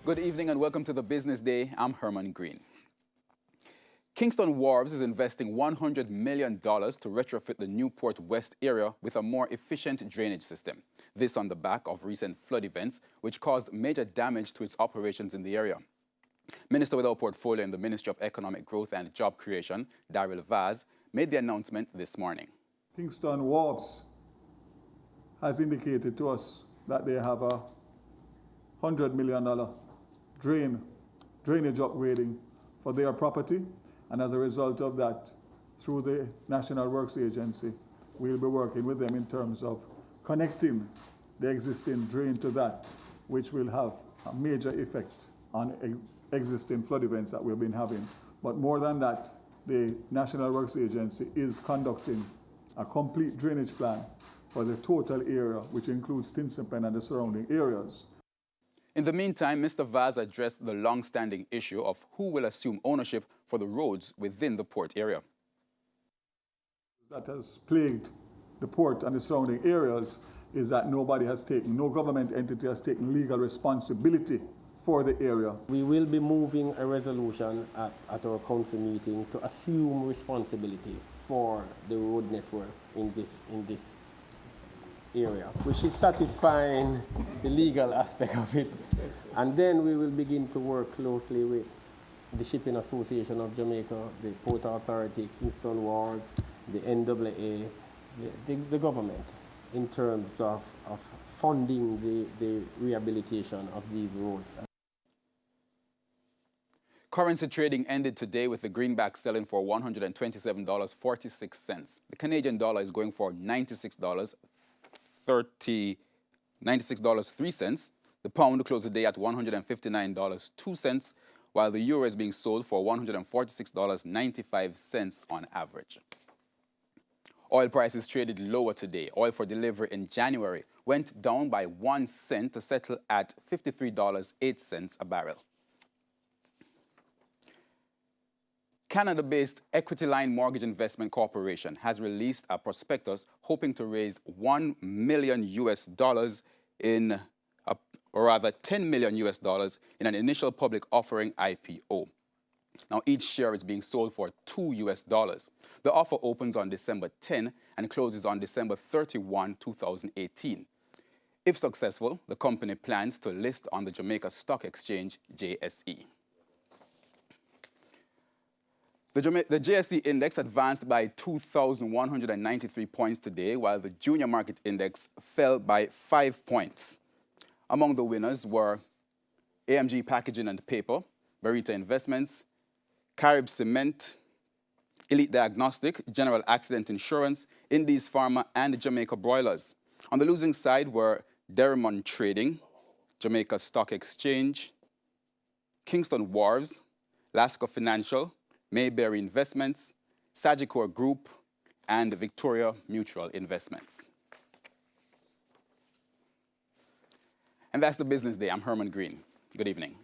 Good evening and welcome to the Business Day. I'm Herman Green. Kingston Wharves is investing $100 million to retrofit the Newport West area with a more efficient drainage system. This on the back of recent flood events, which caused major damage to its operations in the area. Minister with our portfolio in the Ministry of Economic Growth and Job Creation, Daryl Vaz, made the announcement this morning. Kingston Wharves has indicated to us that they have a $100 million drainage upgrading for their property, and as a result of that, through the National Works Agency, we'll be working with them in terms of connecting the existing drain to that, which will have a major effect on existing flood events that we've been having. But more than that, the National Works Agency is conducting a complete drainage plan for the total area, which includes Kingston and the surrounding areas. In the meantime, Mr. Vaz addressed the long-standing issue of who will assume ownership for the roads within the port area. That has plagued the port and the surrounding areas is that no government entity has taken legal responsibility for the area. We will be moving a resolution at our council meeting to assume responsibility for the road network in this area, which is satisfying the legal aspect of it. And then we will begin to work closely with the Shipping Association of Jamaica, the Port Authority, Kingston Wharves, the NAA, the government, in terms of funding the rehabilitation of these roads. Currency trading ended today with the greenback selling for $127.46. The Canadian dollar is going for $96.03. The pound closed the day at $159.02, while the euro is being sold for $146.95 on average. Oil prices traded lower today. Oil for delivery in January went down by 1 cent to settle at $53.08 a barrel. Canada-based Equity Line Mortgage Investment Corporation has released a prospectus hoping to raise $1 million $10 million in an initial public offering IPO. Now, each share is being sold for $2. The offer opens on December 10 and closes on December 31, 2018. If successful, the company plans to list on the Jamaica Stock Exchange, JSE. The JSE index advanced by 2,193 points today, while the junior market index fell by 5 points. Among the winners were AMG Packaging and Paper, Berita Investments, Carib Cement, Elite Diagnostic, General Accident Insurance, Indies Pharma, and Jamaica Broilers. On the losing side were Derrimon Trading, Jamaica Stock Exchange, Kingston Wharves, Lasco Financial, Mayberry Investments, Sagicor Group, and Victoria Mutual Investments. And that's the Business Day. I'm Herman Green. Good evening.